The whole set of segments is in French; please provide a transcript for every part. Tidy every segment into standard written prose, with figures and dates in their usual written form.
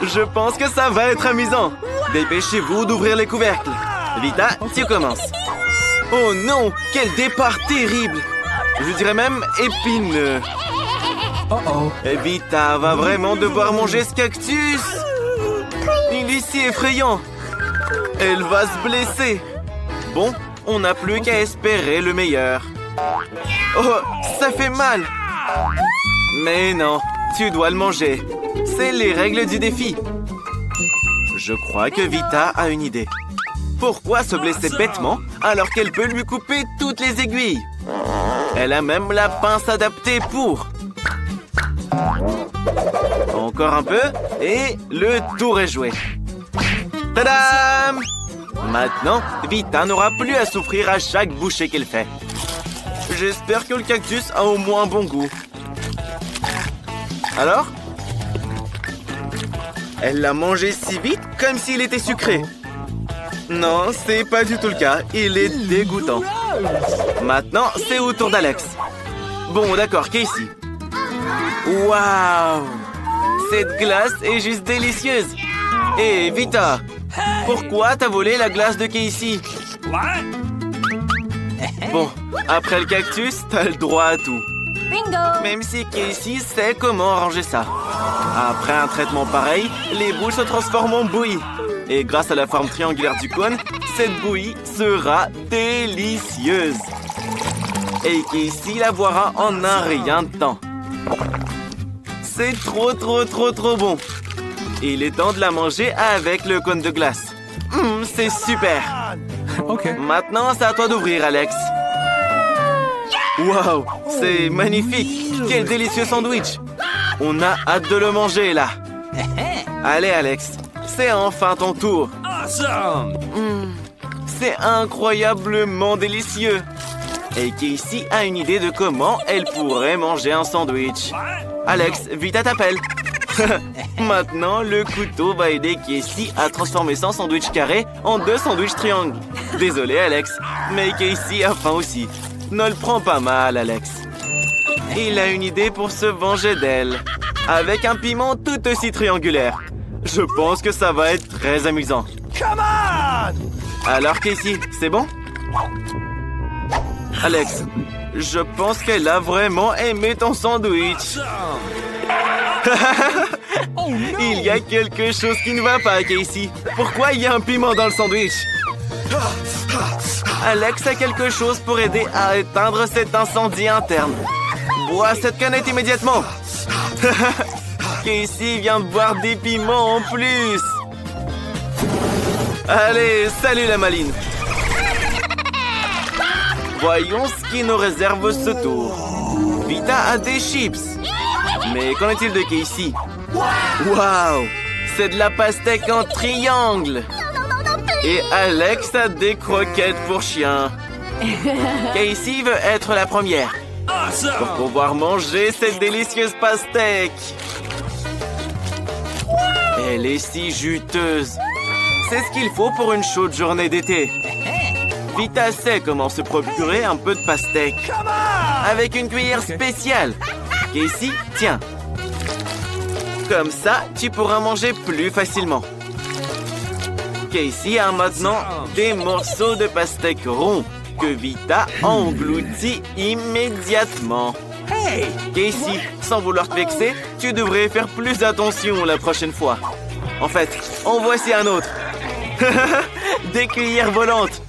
Je pense que ça va être amusant. Dépêchez-vous d'ouvrir les couvercles. Vita, tu commences. Oh non, quel départ terrible. Je dirais même épineux. Vita va vraiment devoir manger ce cactus. Il est si effrayant. Elle va se blesser. Bon, on n'a plus qu'à espérer le meilleur. Oh, ça fait mal. Mais non, tu dois le manger. C'est les règles du défi. Je crois que Vita a une idée. Pourquoi se blesser bêtement alors qu'elle peut lui couper toutes les aiguilles? Elle a même la pince adaptée pour. Encore un peu et le tour est joué. Tadam! Maintenant, Vita n'aura plus à souffrir à chaque bouchée qu'elle fait. J'espère que le cactus a au moins un bon goût. Alors? Elle l'a mangé si vite comme s'il était sucré. Non, c'est pas du tout le cas. Il est dégoûtant. Maintenant, c'est au tour d'Alex. Bon, d'accord, Casey. Waouh! Cette glace est juste délicieuse. Hé, Vita, pourquoi t'as volé la glace de Casey? Bon, après le cactus, t'as le droit à tout. Bingo! Même si Casey sait comment arranger ça. Après un traitement pareil, les boules se transforment en bouillie. Et grâce à la forme triangulaire du cône, cette bouillie sera délicieuse. Et Casey la boira en un rien de temps. C'est trop bon. Il est temps de la manger avec le cône de glace. C'est super. Maintenant, c'est à toi d'ouvrir, Alex. Waouh, c'est magnifique. Quel délicieux sandwich. On a hâte de le manger, là. Allez, Alex, c'est enfin ton tour. C'est incroyablement délicieux. Et Casey a une idée de comment elle pourrait manger un sandwich. Alex, Vita t'appelle. Maintenant, le couteau va aider Casey à transformer son sandwich carré en 2 sandwichs triangles. Désolé, Alex, mais Casey a faim aussi. Ne le prends pas mal, Alex. Il a une idée pour se venger d'elle. Avec un piment tout aussi triangulaire. Je pense que ça va être très amusant. Alors, Casey, c'est bon? Alex, je pense qu'elle a vraiment aimé ton sandwich. Il y a quelque chose qui ne va pas, Casey. Pourquoi il y a un piment dans le sandwich? Alex a quelque chose pour aider à éteindre cet incendie interne. Bois cette canette immédiatement. Casey vient de boire des piments en plus. Allez, salut la maline. Voyons ce qui nous réserve ce tour. Vita a des chips. Mais qu'en est-il de Casey? Waouh! C'est de la pastèque en triangle. Et Alex a des croquettes pour chien. Casey veut être la première. Pour pouvoir manger cette délicieuse pastèque. Elle est si juteuse. C'est ce qu'il faut pour une chaude journée d'été. Vita sait comment se procurer un peu de pastèque. Avec une cuillère spéciale. Casey, tiens. Comme ça, tu pourras manger plus facilement. Casey a maintenant des morceaux de pastèque ronds que Vita engloutit immédiatement. Casey, sans vouloir te vexer, tu devrais faire plus attention la prochaine fois. En fait, en voici un autre. Des cuillères volantes.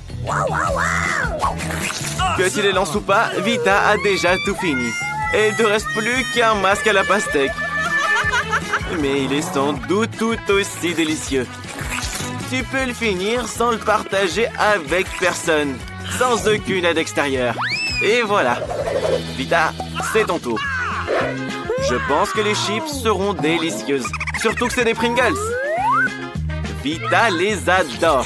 Que tu les lances ou pas, Vita a déjà tout fini. Et il ne te reste plus qu'un masque à la pastèque. Mais il est sans doute tout aussi délicieux. Tu peux le finir sans le partager avec personne. Sans aucune aide extérieure. Et voilà. Vita, c'est ton tour. Je pense que les chips seront délicieuses. Surtout que c'est des Pringles. Vita les adore.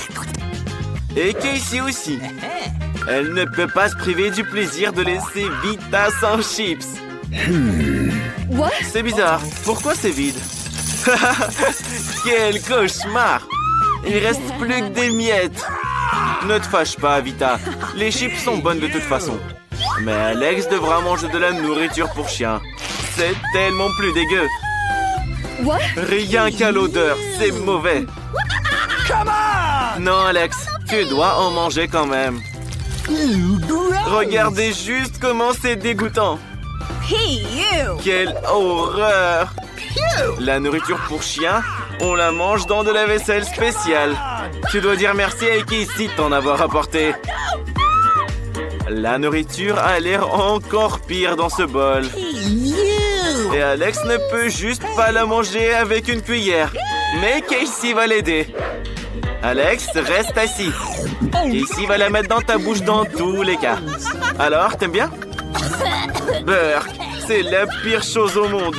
Et Casey aussi. Elle ne peut pas se priver du plaisir de laisser Vita sans chips. C'est bizarre. Pourquoi c'est vide? Quel cauchemar! Il reste plus que des miettes. Ne te fâche pas, Vita. Les chips sont bonnes de toute façon. Mais Alex devra manger de la nourriture pour chien. C'est tellement plus dégueu. Rien qu'à l'odeur, c'est mauvais. Non, Alex, tu dois en manger quand même. Regardez juste comment c'est dégoûtant. Quelle horreur! La nourriture pour chien, on la mange dans de la vaisselle spéciale. Tu dois dire merci à Casey de t'en avoir apporté. La nourriture a l'air encore pire dans ce bol. Et Alex ne peut juste pas la manger avec une cuillère. Mais Casey va l'aider. Alex, reste assis. Casey va la mettre dans ta bouche dans tous les cas. Alors, t'aimes bien? Burk, c'est la pire chose au monde.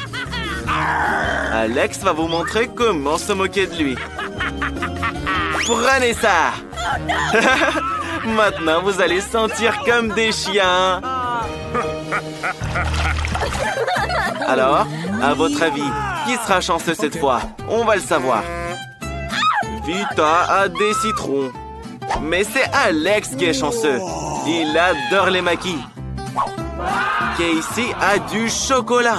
Alex va vous montrer comment se moquer de lui. Prenez ça! Maintenant, vous allez sentir comme des chiens. Alors, à votre avis, qui sera chanceux cette fois? On va le savoir. Vita a des citrons. Mais c'est Alex qui est chanceux. Il adore les maquis. Casey a du chocolat.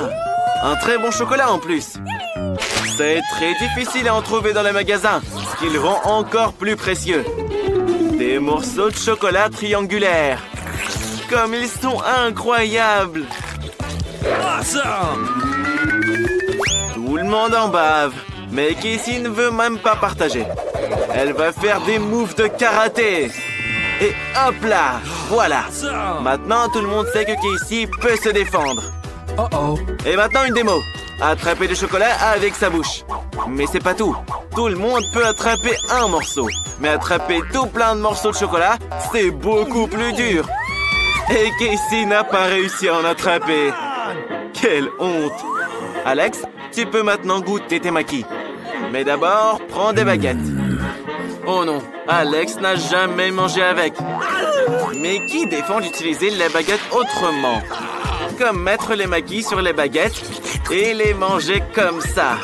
Un très bon chocolat en plus. C'est très difficile à en trouver dans les magasins, ce qui le rend encore plus précieux. Des morceaux de chocolat triangulaires. Comme ils sont incroyables. Tout le monde en bave. Mais Casey ne veut même pas partager. Elle va faire des moves de karaté. Et hop là, voilà. Maintenant, tout le monde sait que Casey peut se défendre. Et maintenant, une démo. Attraper du chocolat avec sa bouche. Mais c'est pas tout. Tout le monde peut attraper un morceau. Mais attraper tout plein de morceaux de chocolat, c'est beaucoup plus dur. Et Casey n'a pas réussi à en attraper. Quelle honte. Alex, tu peux maintenant goûter tes maquis. Mais d'abord, prends des baguettes. Oh non, Alex n'a jamais mangé avec. Mais qui défend d'utiliser les baguettes autrement? Comme mettre les maquis sur les baguettes et les manger comme ça.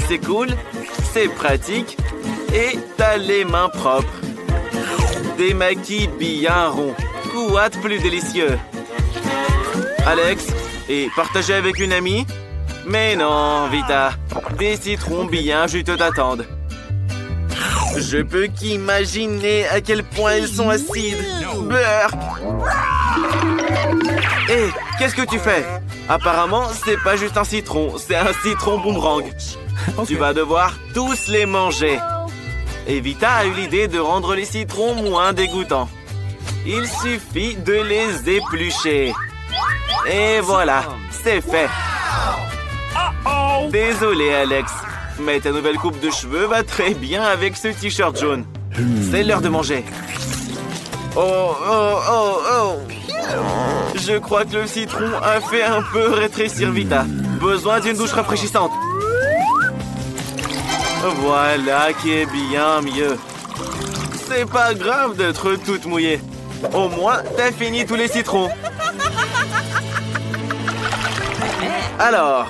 C'est cool, c'est pratique et t'as les mains propres. Des maquis bien ronds. Quoi de plus délicieux? Alex, et partager avec une amie? Mais non, Vita. Des citrons bien juteux t'attendent. Je peux qu'imaginer à quel point ils sont acides. Burk! Hé, qu'est-ce que tu fais? Apparemment, c'est pas juste un citron, c'est un citron boomerang. Tu vas devoir tous les manger. Et Vita a eu l'idée de rendre les citrons moins dégoûtants. Il suffit de les éplucher. Et voilà, c'est fait. Désolé, Alex, mais ta nouvelle coupe de cheveux va très bien avec ce t-shirt jaune. C'est l'heure de manger. Oh, oh, oh, oh. Je crois que le citron a fait un peu rétrécir Vita. Besoin d'une douche rafraîchissante. Voilà qui est bien mieux. C'est pas grave d'être toute mouillée. Au moins, t'as fini tous les citrons. Alors...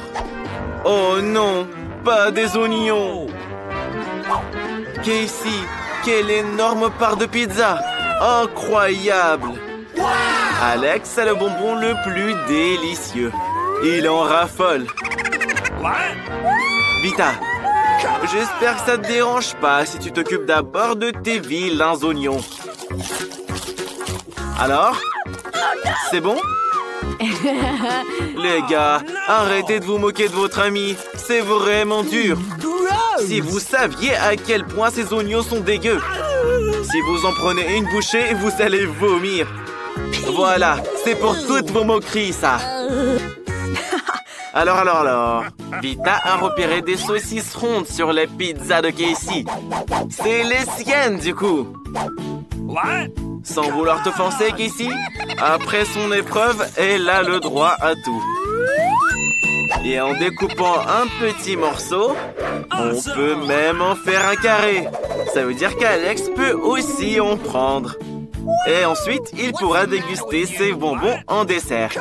Oh non, pas des oignons. Casey, quelle énorme part de pizza. Incroyable. Alex a le bonbon le plus délicieux. Il en raffole. Vita, j'espère que ça te dérange pas si tu t'occupes d'abord de tes vilains oignons. Alors? C'est bon? Les gars, arrêtez de vous moquer de votre ami. C'est vraiment dur. Si vous saviez à quel point ces oignons sont dégueux. Si vous en prenez une bouchée, vous allez vomir. Voilà, c'est pour toutes vos moqueries, ça. Alors. Vita a repéré des saucisses rondes sur les pizzas de Casey. C'est les siennes, du coup. Sans vouloir t'offenser, Casey, après son épreuve, elle a le droit à tout. Et en découpant un petit morceau, on peut même en faire un carré. Ça veut dire qu'Alex peut aussi en prendre. Et ensuite, il pourra déguster ses bonbons en dessert.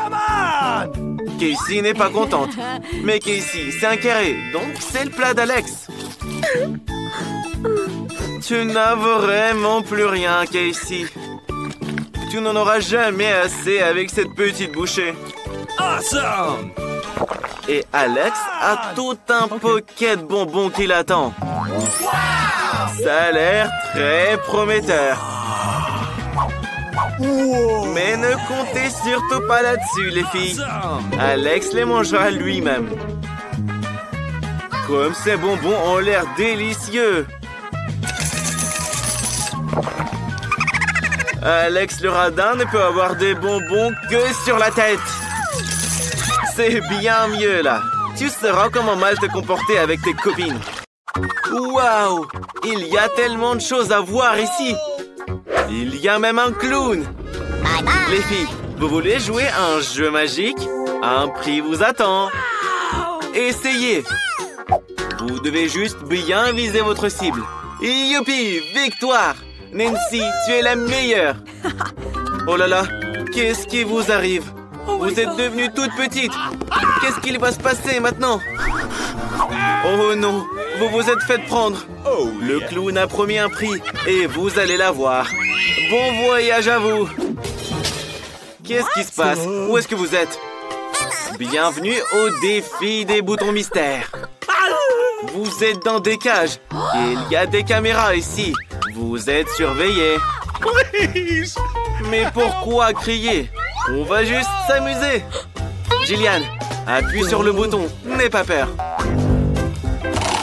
Casey n'est pas contente. Mais Casey, c'est un carré, donc c'est le plat d'Alex. Tu n'as vraiment plus rien, Casey. Tu n'en auras jamais assez avec cette petite bouchée. Awesome! Et Alex a tout un paquet de bonbons qui l'attend. Ça a l'air très prometteur. Mais ne comptez surtout pas là-dessus, les filles. Alex les mangera lui-même. Comme ces bonbons ont l'air délicieux. Alex le radin ne peut avoir des bonbons que sur la tête. C'est bien mieux là. Tu sauras comment mal te comporter avec tes copines. Waouh! Il y a tellement de choses à voir ici. Il y a même un clown. Les filles, vous voulez jouer à un jeu magique? Un prix vous attend. Essayez. Vous devez juste bien viser votre cible. Youpi! Victoire! Nancy, tu es la meilleure. Oh là là, qu'est-ce qui vous arrive? Vous êtes devenue toute petite. Qu'est-ce qu'il va se passer maintenant? Oh non, vous vous êtes fait prendre. Le clown a promis un prix et vous allez l'avoir. Bon voyage à vous. Qu'est-ce qui se passe? Où est-ce que vous êtes? Bienvenue au défi des boutons mystères. Vous êtes dans des cages. Il y a des caméras ici. Vous êtes surveillés. Mais pourquoi crier? On va juste s'amuser. Jillian, appuie sur le bouton. N'aie pas peur.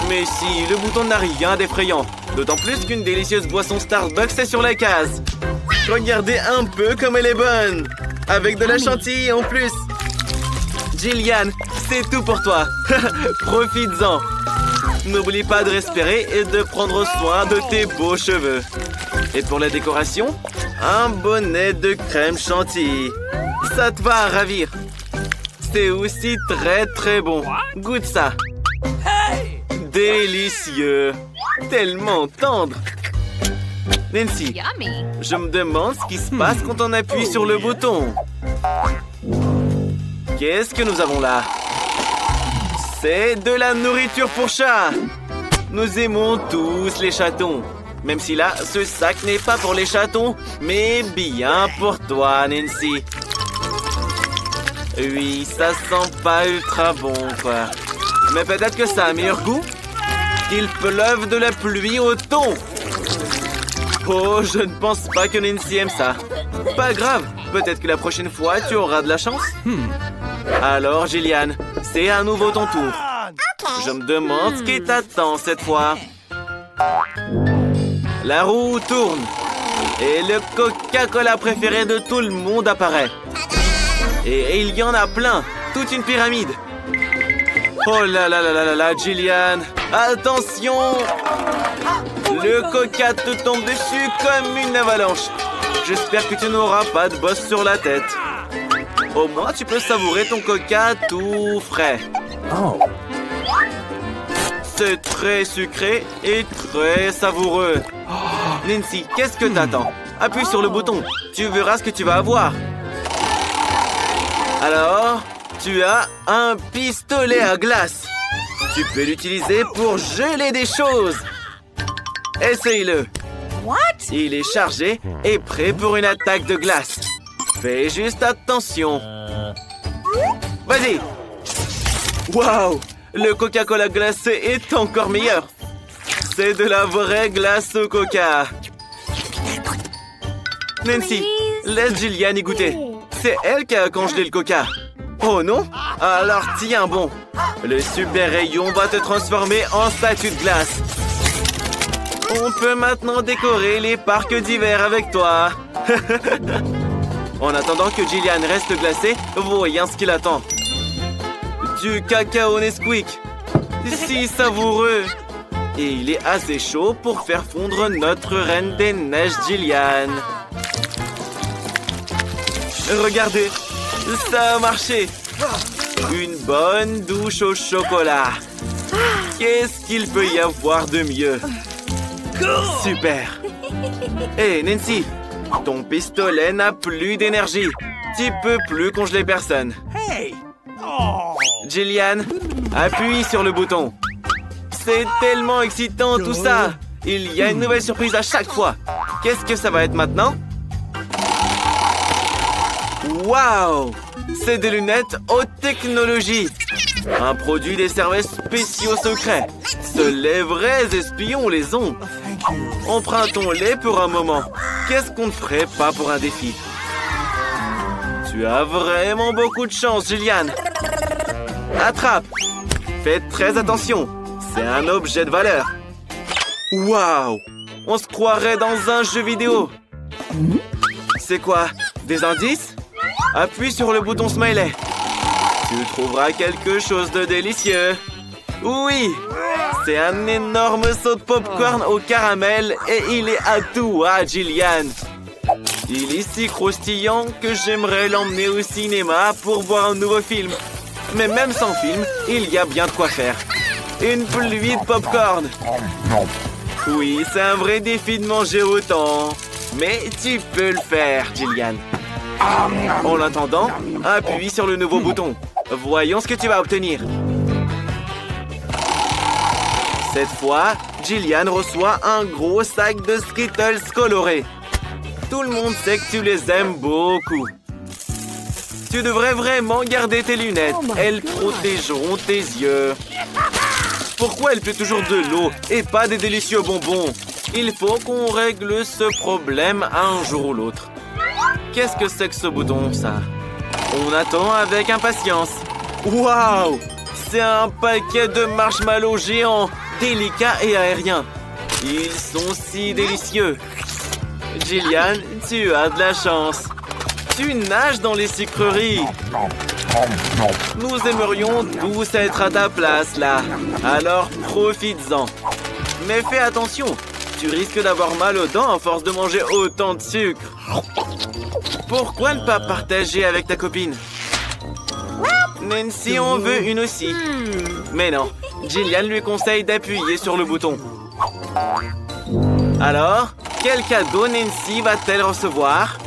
Mais si, le bouton n'a rien d'effrayant. D'autant plus qu'une délicieuse boisson Starbucks est sur la case. Regardez un peu comme elle est bonne. Avec de la chantilly en plus. Jillian, c'est tout pour toi. Profites-en. N'oublie pas de respirer et de prendre soin de tes beaux cheveux. Et pour la décoration, un bonnet de crème chantilly. Ça te va à ravir. C'est aussi très bon. Goûte ça. Délicieux. Tellement tendre. Nancy, je me demande ce qui se passe quand on appuie sur le bouton. Qu'est-ce que nous avons là? C'est de la nourriture pour chat. Nous aimons tous les chatons. Même si là, ce sac n'est pas pour les chatons, mais bien pour toi, Nancy. Oui, ça sent pas ultra bon, quoi. Mais peut-être que ça a meilleur goût. Qu'il pleuve de la pluie au thon. Oh, je ne pense pas que Nancy aime ça. Pas grave, peut-être que la prochaine fois, tu auras de la chance. Alors, Jillian, c'est à nouveau ton tour. Je me demande ce qui t'attend cette fois. La roue tourne. Et le Coca-Cola préféré de tout le monde apparaît. Et il y en a plein. Toute une pyramide. Oh là là là là là là, Jillian. Attention! Le Coca te tombe dessus comme une avalanche. J'espère que tu n'auras pas de bosse sur la tête. Au moins, tu peux savourer ton Coca tout frais. C'est très sucré et très savoureux. Nancy, qu'est-ce que t'attends? Appuie sur le bouton. Tu verras ce que tu vas avoir. Alors, tu as un pistolet à glace. Tu peux l'utiliser pour geler des choses. Essaye-le. Il est chargé et prêt pour une attaque de glace. Fais juste attention. Vas-y. Waouh! Le Coca-Cola glacé est encore meilleur. C'est de la vraie glace au coca. Nancy, laisse Jillian y goûter. C'est elle qui a congelé le coca. Oh non? Alors tiens bon. Le super rayon va te transformer en statue de glace. On peut maintenant décorer les parcs d'hiver avec toi. En attendant que Jillian reste glacée, voyons ce qu'il attend. Du cacao Nesquik. Si savoureux. Et il est assez chaud pour faire fondre notre reine des neiges Jillian. Regardez, ça a marché. Une bonne douche au chocolat. Qu'est-ce qu'il peut y avoir de mieux? Super. Hé, Nancy, ton pistolet n'a plus d'énergie. Tu peux plus congeler personne. Jillian, appuie sur le bouton. C'est tellement excitant tout ça. Il y a une nouvelle surprise à chaque fois. Qu'est-ce que ça va être maintenant? Waouh! C'est des lunettes haute technologie. Un produit des services spéciaux secrets. Seuls les vrais espions les ont. Empruntons-les pour un moment. Qu'est-ce qu'on ne ferait pas pour un défi? Tu as vraiment beaucoup de chance, Jillian. Attrape! Faites très attention. C'est un objet de valeur. Waouh! On se croirait dans un jeu vidéo. C'est quoi? Des indices? Appuie sur le bouton smiley. Tu trouveras quelque chose de délicieux. Oui! C'est un énorme saut de popcorn au caramel et il est à toi, Jillian. Il est si croustillant que j'aimerais l'emmener au cinéma pour voir un nouveau film. Mais même sans film, il y a bien de quoi faire. Une pluie de popcorn. Oui, c'est un vrai défi de manger autant. Mais tu peux le faire, Jillian. En attendant, appuie sur le nouveau bouton. Voyons ce que tu vas obtenir. Cette fois, Jillian reçoit un gros sac de Skittles colorés. Tout le monde sait que tu les aimes beaucoup. Tu devrais vraiment garder tes lunettes. Elles protégeront tes yeux. Pourquoi il pleut toujours de l'eau et pas des délicieux bonbons? Il faut qu'on règle ce problème un jour ou l'autre. Qu'est-ce que c'est que ce bouton, ça? On attend avec impatience. Waouh! C'est un paquet de marshmallows géants, délicats et aériens. Ils sont si délicieux. Jillian, tu as de la chance. Tu nages dans les sucreries. Nous aimerions tous être à ta place, là. Alors, profites-en. Mais fais attention. Tu risques d'avoir mal aux dents à force de manger autant de sucre. Pourquoi ne pas partager avec ta copine? Nancy en veut une aussi. Mais non, Jillian lui conseille d'appuyer sur le bouton. Alors, quel cadeau Nancy va-t-elle recevoir?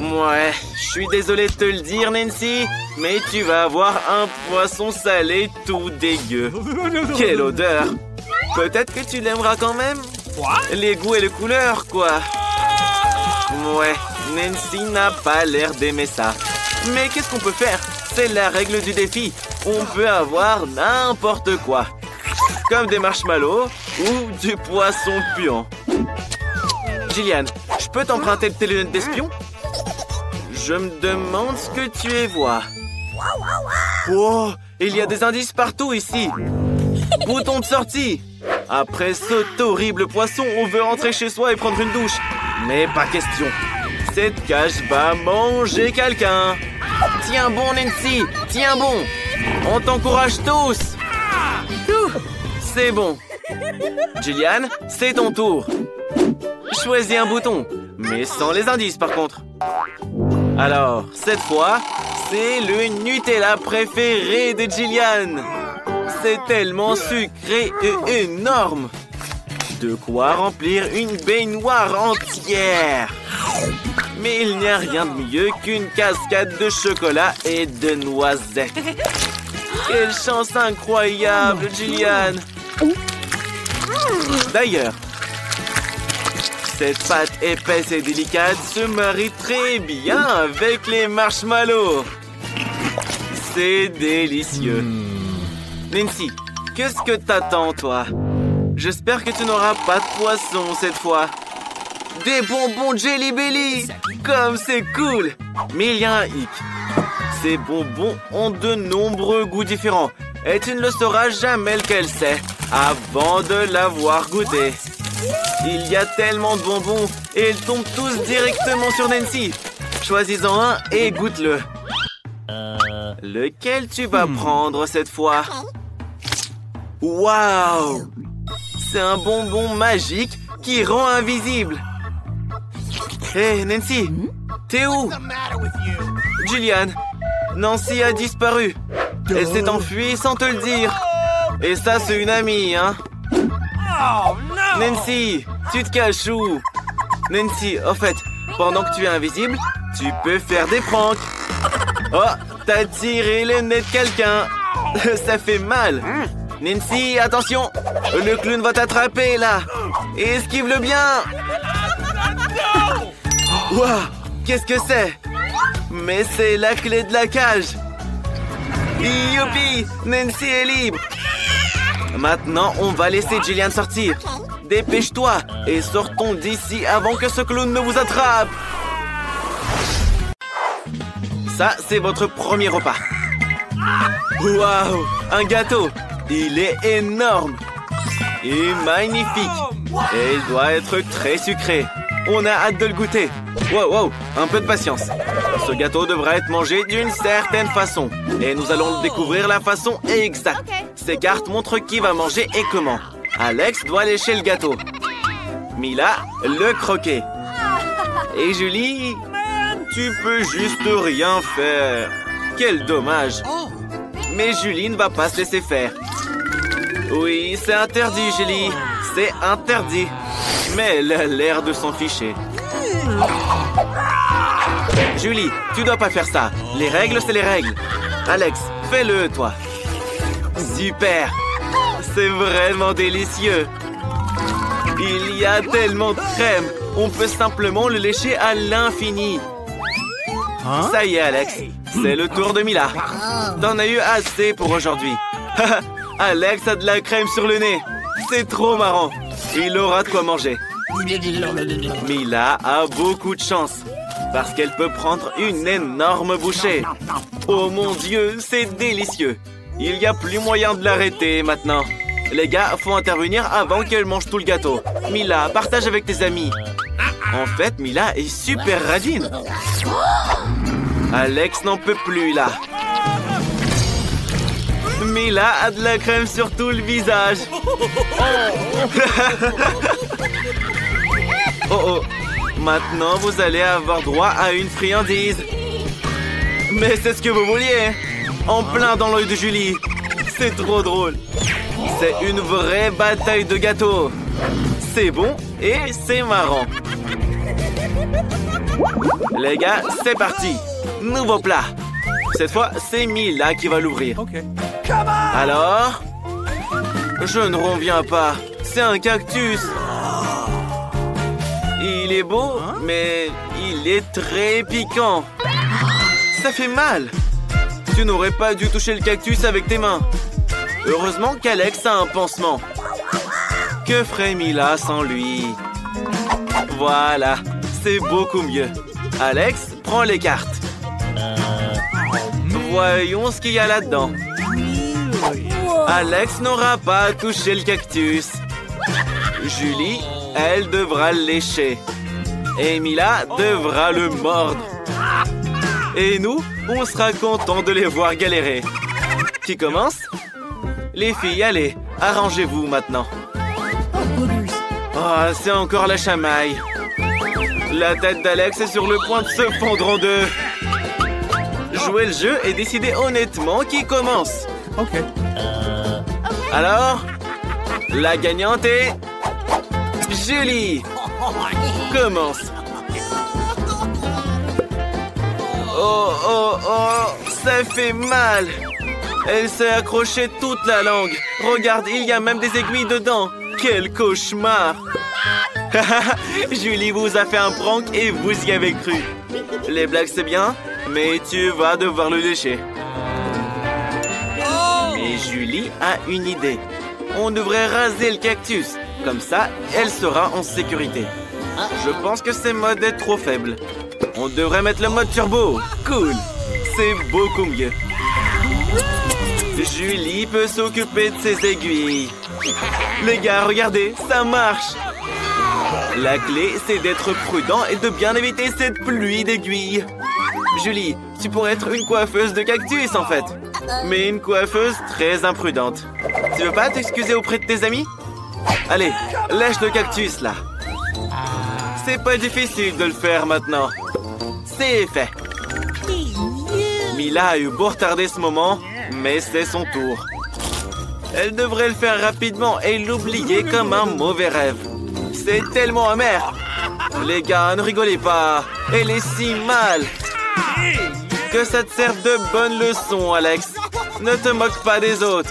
Ouais, je suis désolé de te le dire, Nancy, mais tu vas avoir un poisson salé tout dégueu. Quelle odeur! Peut-être que tu l'aimeras quand même? Les goûts et les couleurs, quoi. Ouais, Nancy n'a pas l'air d'aimer ça. Mais qu'est-ce qu'on peut faire? C'est la règle du défi. On peut avoir n'importe quoi. Comme des marshmallows ou du poisson puant. Jillian, je peux t'emprunter tes lunettes d'espion? Je me demande ce que tu y vois. Oh, il y a des indices partout ici. Bouton de sortie. Après cet horrible poisson, on veut rentrer chez soi et prendre une douche. Mais pas question. Cette cage va manger quelqu'un. Tiens bon, Nancy. Tiens bon. On t'encourage tous. C'est bon. Jillian, c'est ton tour. Choisis un bouton, mais sans les indices par contre. Alors, cette fois, c'est le Nutella préféré de Jillian. C'est tellement sucré et énorme. De quoi remplir une baignoire entière. Mais il n'y a rien de mieux qu'une cascade de chocolat et de noisettes. Quelle chance incroyable, Jillian. D'ailleurs, cette pâte épaisse et délicate se marie très bien avec les marshmallows. C'est délicieux. Nancy, qu'est-ce que t'attends, toi? J'espère que tu n'auras pas de poisson cette fois. Des bonbons Jelly Belly! Comme c'est cool! Mais il y a un hic. Ces bonbons ont de nombreux goûts différents. Et tu ne le sauras jamais lequel c'est avant de l'avoir goûté. Il y a tellement de bonbons et ils tombent tous directement sur Nancy. Choisis-en un et goûte-le. Lequel tu vas prendre cette fois? Waouh! C'est un bonbon magique qui rend invisible. Hé, hey, Nancy, t'es où? Jillian, Nancy a disparu. Elle s'est enfuie sans te le dire. Et ça, c'est une amie, hein? Nancy, tu te caches où? Nancy, au fait, pendant que tu es invisible, tu peux faire des pranks. Oh, t'as tiré le nez de quelqu'un. Ça fait mal. Nancy, attention. Le clown va t'attraper, là. Esquive-le bien. Waouh, qu'est-ce que c'est? Mais c'est la clé de la cage. Youpi! Nancy est libre. Maintenant, on va laisser Jillian sortir. Dépêche-toi et sortons d'ici avant que ce clown ne vous attrape. Ça, c'est votre premier repas. Waouh! Un gâteau! Il est énorme! Et magnifique! Et il doit être très sucré. On a hâte de le goûter. Wow, wow! Un peu de patience. Ce gâteau devra être mangé d'une certaine façon. Et nous allons découvrir la façon exacte. Ces cartes montrent qui va manger et comment. Alex doit lécher le gâteau. Mila, le croquer. Et Julie, tu peux juste rien faire. Quel dommage. Mais Julie ne va pas se laisser faire. Oui, c'est interdit, Julie. C'est interdit. Mais elle a l'air de s'en ficher. Julie, tu dois pas faire ça. Les règles, c'est les règles. Alex, fais-le, toi. Super. C'est vraiment délicieux. Il y a tellement de crème. On peut simplement le lécher à l'infini. Ça y est, Alex. C'est le tour de Mila. T'en as eu assez pour aujourd'hui. Alex a de la crème sur le nez. C'est trop marrant. Il aura de quoi manger. Mila a beaucoup de chance. Parce qu'elle peut prendre une énorme bouchée. Oh mon Dieu, c'est délicieux. Il n'y a plus moyen de l'arrêter maintenant. Les gars, faut intervenir avant qu'elle mange tout le gâteau. Mila, partage avec tes amis. En fait, Mila est super radine. Alex n'en peut plus là. Mila a de la crème sur tout le visage. Oh oh. Maintenant, vous allez avoir droit à une friandise. Mais c'est ce que vous vouliez. En plein dans l'œil de Julie. C'est trop drôle. C'est une vraie bataille de gâteaux. C'est bon et c'est marrant. Les gars, c'est parti. Nouveau plat. Cette fois, c'est Mila qui va l'ouvrir. Alors? Je ne reviens pas. C'est un cactus. Il est beau, mais il est très piquant. Ça fait mal. Tu n'aurais pas dû toucher le cactus avec tes mains. Heureusement qu'Alex a un pansement. Que ferait Mila sans lui? Voilà, c'est beaucoup mieux. Alex, prends les cartes. Voyons ce qu'il y a là-dedans. Alex n'aura pas touché le cactus. Julie, elle devra le lécher. Et Mila devra le mordre. Et nous, on sera contents de les voir galérer. Qui commence? Les filles, allez, arrangez-vous maintenant. Oh, c'est encore la chamaille. La tête d'Alex est sur le point de se fondre en deux. Jouez le jeu et décidez honnêtement qui commence. Alors, la gagnante est... Julie. Commence. Oh, oh, oh, ça fait mal. Elle s'est accrochée toute la langue. Regarde, il y a même des aiguilles dedans. Quel cauchemar. Julie vous a fait un prank et vous y avez cru. Les blagues, c'est bien, mais tu vas devoir le lécher. Mais Julie a une idée. On devrait raser le cactus. Comme ça, elle sera en sécurité. Je pense que ce mode est trop faible. On devrait mettre le mode turbo. Cool. C'est beaucoup mieux. Julie peut s'occuper de ses aiguilles. Les gars, regardez, ça marche. La clé, c'est d'être prudent et de bien éviter cette pluie d'aiguilles. Julie, tu pourrais être une coiffeuse de cactus, en fait. Mais une coiffeuse très imprudente. Tu veux pas t'excuser auprès de tes amis? Allez, lèche le cactus, là. C'est pas difficile de le faire maintenant. C'est fait. Mila a eu beau retarder ce moment, mais c'est son tour. Elle devrait le faire rapidement et l'oublier comme un mauvais rêve. C'est tellement amer. Les gars, ne rigolez pas. Elle est si mal. Que ça te serve de bonne leçon, Alex. Ne te moque pas des autres.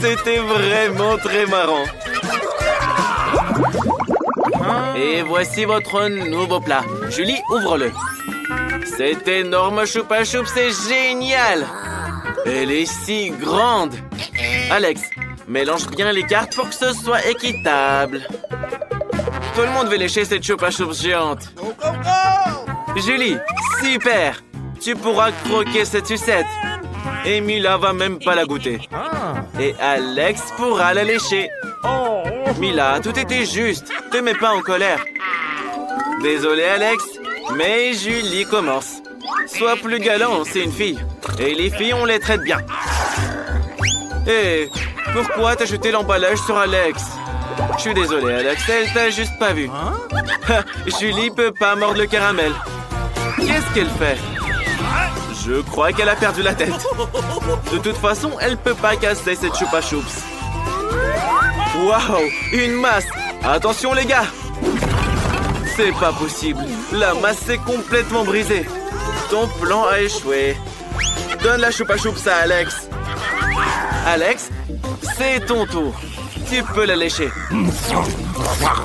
C'était vraiment très marrant. Et voici votre nouveau plat. Julie, ouvre-le. Cette énorme choupa choupe, c'est génial! Elle est si grande! Alex, mélange bien les cartes pour que ce soit équitable. Tout le monde veut lécher cette choupa choupe géante. Julie, super! Tu pourras croquer cette sucette. Et Mila va même pas la goûter. Et Alex pourra la lécher. Mila, tout était juste. Te mets pas en colère. Désolé, Alex, mais Julie commence. Sois plus galant, c'est une fille. Et les filles, on les traite bien. Hé, pourquoi t'as jeté l'emballage sur Alex? Je suis désolé, Alex, elle t'a juste pas vu. Julie peut pas mordre le caramel. Qu'est-ce qu'elle fait? Je crois qu'elle a perdu la tête. De toute façon, elle peut pas casser cette choupa choups. Waouh, une masse! Attention les gars! C'est pas possible. La masse est complètement brisée. Ton plan a échoué. Donne la choupa choups à Alex. Alex, c'est ton tour. Tu peux la lécher.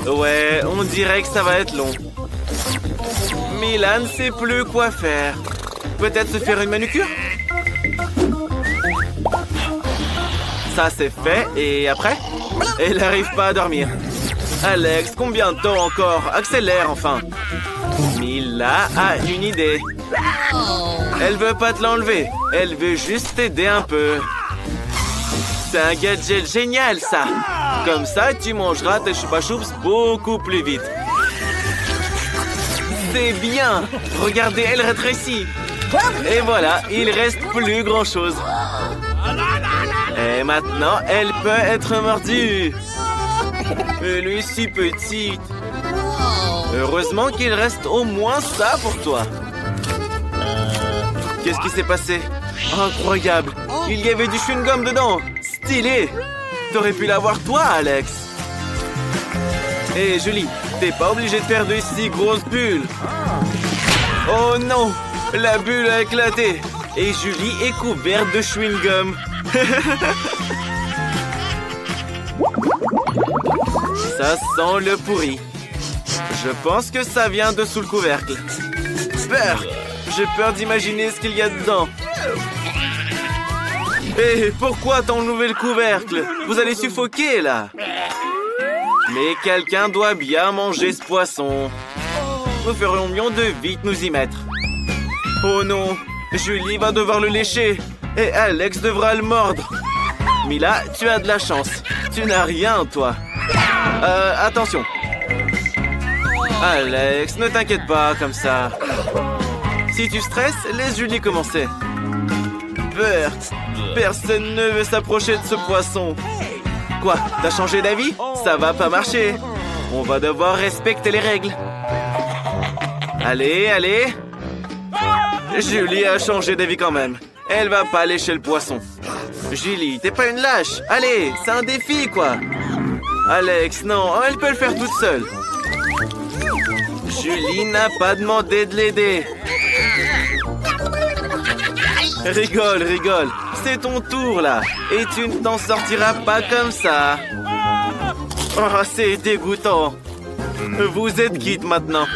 Ouais, on dirait que ça va être long. Mila ne sait plus quoi faire. Peut-être se faire une manucure? Ça c'est fait, et après? Elle n'arrive pas à dormir. Alex, combien de temps encore? Accélère enfin. Mila a une idée. Elle veut pas te l'enlever. Elle veut juste t'aider un peu. C'est un gadget génial ça. Comme ça, tu mangeras tes choupa choups beaucoup plus vite. C'est bien. Regardez, elle rétrécit. Et voilà, il reste plus grand chose. Et maintenant, elle peut être mordue. Elle est si petite. Heureusement qu'il reste au moins ça pour toi. Qu'est-ce qui s'est passé? Incroyable. Il y avait du chewing-gum dedans. Stylé. T'aurais pu l'avoir toi, Alex. Hé, Julie, t'es pas obligé de faire de si grosses bulles. Oh non, la bulle a éclaté. Et Julie est couverte de chewing-gum. Ça sent le pourri. Je pense que ça vient de sous le couvercle. Peur! J'ai peur d'imaginer ce qu'il y a dedans. Hé, pourquoi t'as enlevé le couvercle? Vous allez suffoquer, là. Mais quelqu'un doit bien manger ce poisson. Nous ferions mieux de vite nous y mettre. Oh non, Julie va devoir le lécher. Et Alex devra le mordre. Mila, tu as de la chance. Tu n'as rien, toi. Attention. Alex, ne t'inquiète pas comme ça. Si tu stresses, laisse Julie commencer. Peur. Personne ne veut s'approcher de ce poisson. Quoi? T'as changé d'avis? Ça va pas marcher. On va devoir respecter les règles. Allez, allez. Julie a changé d'avis quand même. Elle va pas lécher le poisson. Julie, t'es pas une lâche. Allez, c'est un défi, quoi. Alex, non, elle peut le faire toute seule. Julie n'a pas demandé de l'aider. Rigole, rigole. C'est ton tour, là. Et tu ne t'en sortiras pas comme ça. Oh, c'est dégoûtant. Vous êtes quitte maintenant.